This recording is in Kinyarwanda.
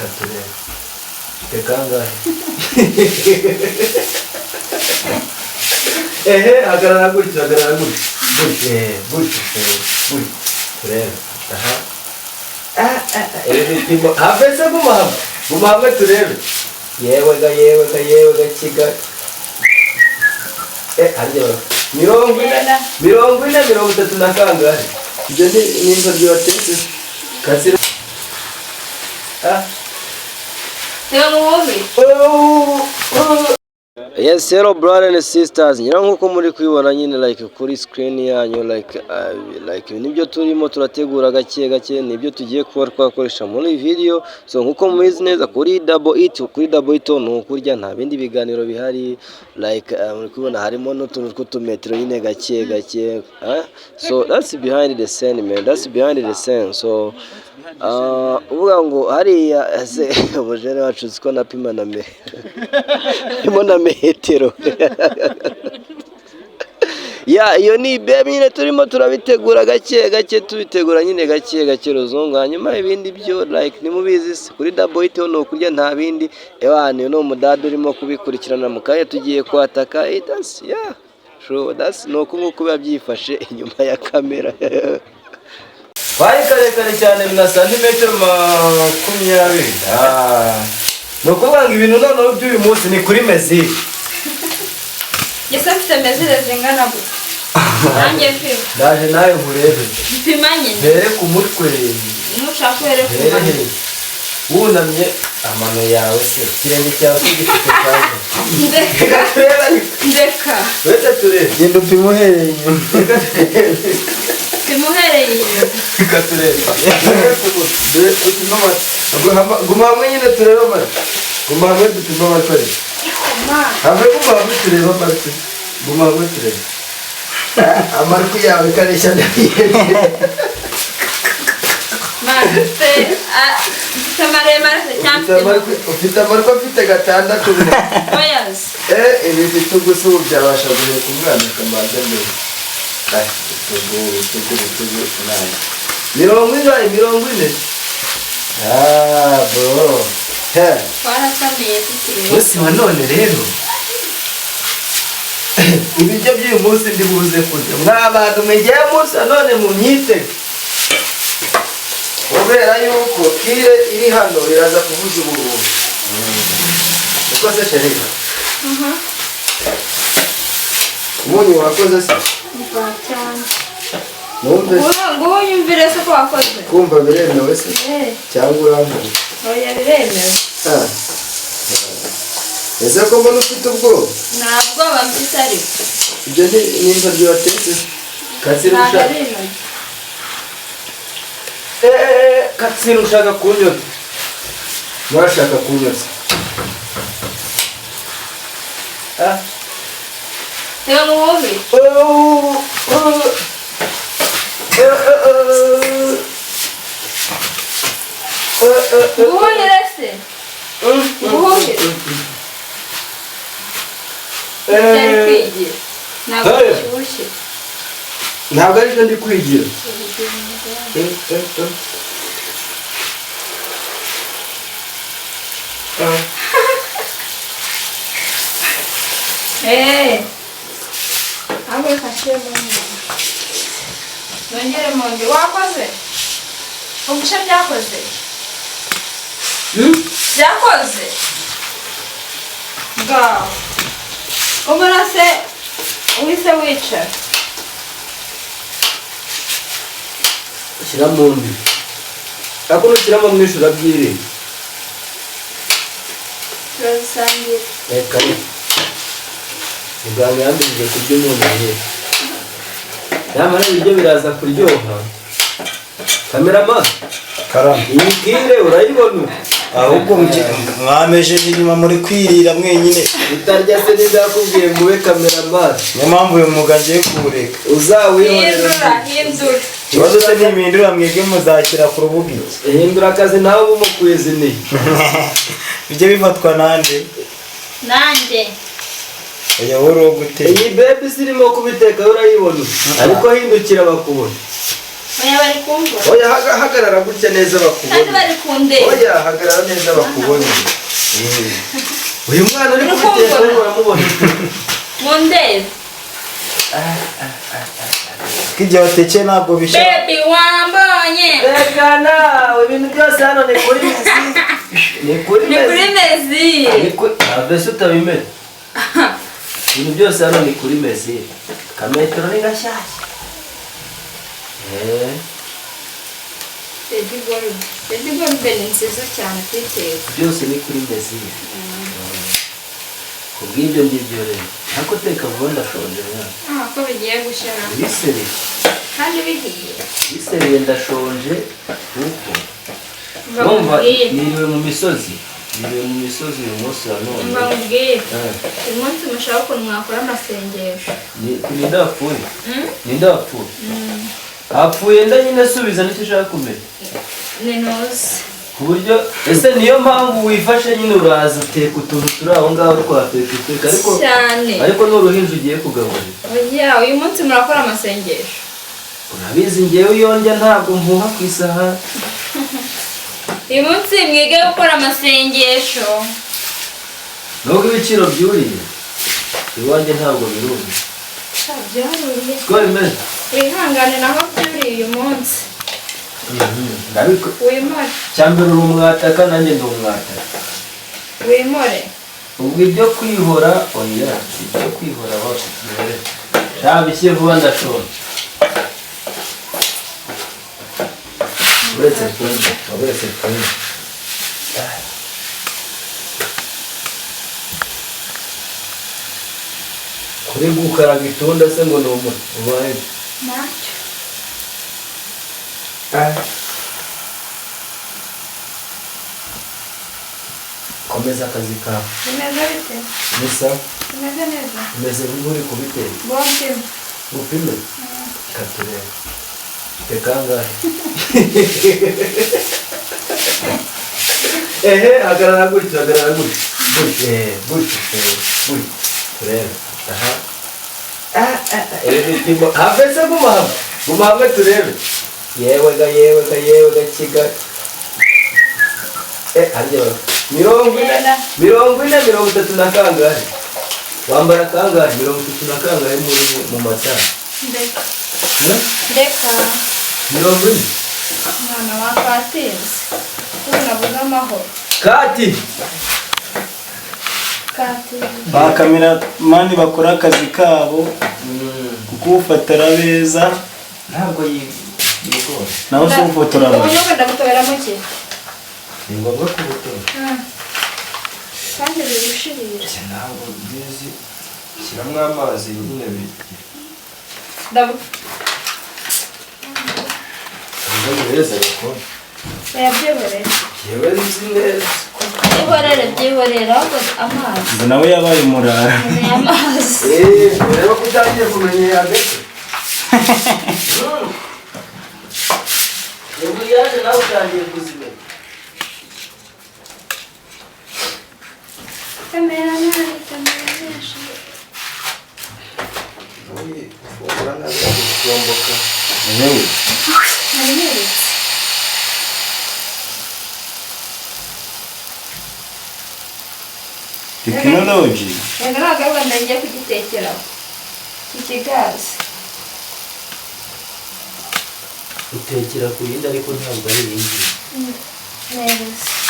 Katurebe. Tekanga. Agarara gutya. Gutya. Turebe. Aha. Ibipimo. Havese guma turebe. Yewe ga kiga. Arya. 40 na kangahe. Ibyo ni intoryi watetse. Kasira. Yes, hello brothers and sisters. Nkuko muri kwibona nyine like kuri screen yanyu like nibyo turimo turategura gake nibyo tugiye kuba twakoresha muri video. So nkuko mubizi neza kuri double it no kurya nta bindi biganiro bihari like muri kwibona harimo n'utuntu tw'utumetero nyine gake. So that's behind the scene, man. That's behind the scene. So uvuga ngo hariya ubujene wacu ziko napima na metero. Iyo ni baby nyine turimo turabitegura gake tubitegura nyine gake rozongo. Hanyuma ibindi byo like nimubizi kuri double it no kurya nta bindi ebane no mudada urimo kubikurikirana mukaye tugiye kwataka. That's that's no kunguko babyifashe inyuma ya kamera. Bari kare cyane na santimetero 20. Nukuvuga ngo ibintu noneho by'uyu munsi ni kuri mezi. Yesa mfite mezi zingana gute? Nanjye mfite. Ndaje nayo nkurebe. Mpimanye. Mbere ku mutwe. Mucakwere ku mutwe. Wunamye amano yawe se. Kirenge cyawe gifite kaje. Ndeka. Wese turebe. Genda upimuhereye. Pimuhereye. Katurebe. Guma hamwe nyine turebe mara. Guma hamwe dupima amakore. Hamwe guma hamwe turebe amariko. Guma hamwe turebe. Amariko yawe karesha ndahiye. Mate maremare cyane. Ufite amariko afite 6. Oyas. Ibi bitugu se byabasha guheka umwana kamaze neza. Tugu nayo. 40. Bro. Warasamiye tukiri. Wese wanone rero. Ibijya by'uyu munsi ndibuze kurya. Mw'abantu mwegeye munsi none mu myite. Ubera yuko kire iri hano iraza kuvuza ubururu. Uko se sherika? Umuntu wakoze se? Cyane. Numve. Ngo yumvire se ko wakoze. Kumva biremewe se? Cyangwa urambuye. Oya biremewe. Ese ko mbona ufite ubwoba? Ntabwo bamfite ariko. Ibyo ni intoryi watetse. Katsira ushaka. Katsira ushaka kunyota. Mwashaka kunyota. Tega muhobe. Guhonyere se. Guhonyere. Ntabwo ari cyo ndi kwigira. Agora cachê nongere monge wakoze. Ubushe byakoze. Byakoze. Ga. Umara se wise wicara. Shyira mu mbi. Ako nushyiramo mwishura byiri. Turasangira. Kare. Muganga yambije kurya umuntu ahe. Namara ibiryo biraza kuryoha. Kameraman. Karame. Iyi kire urayibona. Ahubwo mwamejeje inyuma muri kwirira mwenyine. Utarya se nizakubwiye mube kameraman. Niyo mpamvu uyu mwuga agiye kuwureka. Uzawihorera. Hindura. Ikibazo se nimindura mwebwe muzakira ku rubuga iki? Hindura akazi nawe ubu mukwezi ni. Bijye bifatwa nande? Nanjye. Oya woro gute? Iyi baby sirimo kubiteka urayibona. Ariko hindukira bakubona. Oya bari kumva. Oya hagarara gutya neza bakubona. Kandi bari kundeba. Oya hagarara neza bakubona. Uyu mwana uri kubiteka uramubona. Mundeba. Kijya watekeye ntabwo bisha. Baby wambonye. Reka nawe ibintu byose hano ni kuri mezi. Ni kuri mezi. Abese utabimenya. Ibintu byose hano ni kuri mezi. Kametero ni gashyashya. Baby gold ni nziza cyane kwiteka. Byose ni kuri mezi. Kubw'ibyo ngibyo rero. Ntako teka vuba ndashonje mwana. Ko bigiye gushira. Biseri. Kandi bihiye. Biseri ndashonje kuko. Numva niriwe mu misozi. Niriwe mu misozi uyu munsi wa none. Mbabwire. Uyu munsi mushaka ukuntu mwakora amasengesho. Ni ndapfuye. Ni ndapfuye. Hapfuye nda nyine subiza nicyo ushaka kumenya. Ni nose. Ku buryo ese niyo mpamvu wifashe nyine uraza uteka utuntu turi aho ngaho twateka uteka ariko n'uruhinja ugiye kugaburira. Oya uyu munsi murakora amasengesho. Urabizi ngewe iyo ndya ntabwo mvuha ku isahani. Uyu munsi mwige gukora amasengesho. Nubwo ibiciro byuriye iwanjye ntabwo birumye. Byaruriye. Siko bimeze. Wihangane naho byuriye uyu munsi. Ndabiko. Wimore. Cyambere uri umwataka nanjye ndi umwataka. Wimore. Ubwo ibyo kwihora oya ibyo kwihora hose byore. Shabishye vuba ndashonje. Uretse kumwe. Kuri gukaraga itunda se ngo ni ubaye. Ntacyo. Komeza akazi kawe. Bimeze bite? Bisa. Bimeze neza. Umeze nk'uri kubitera. Bombi. Upime. Katurebe. Tekangahe. Hagarara gutya. Gutya. Turebe. Aha. Ibipimo. Havese guma hamwe turebe. Yewe ga kiga. Harya 40 na kangahe. Wambara kangahe 30 na kangahe mu matara. Ndeka. 40. Mwana wa Katinzi. Tunabuze amahoro. Kati. Ba kameramani bakora akazi kabo kukufatira beza Ntabwo yigora. naho se ufotora Ubu ngenda gutobera muke. Ni ngombwa kubutora. Kandi birushirira. Ntabwo bizi. Shyiramo amazi nyine bita. Ndabu. Neza ko. Yabyihorera. Yewe nzi neza. Byihorera ahubwo amazi. ngo nawe yabaye murara Ni amazi. Reba ko utangiye kumenya hagati. Ubu yaje nawe utangiye kuzimenya. Kamera nani. Urana kutomboka. yewe Nari tekinoloji Rega ntabwo wenda ngiye kugitekeraho. Ikigazi. Utekera ku yindi ariko ntabwo ari iyindi. Neza.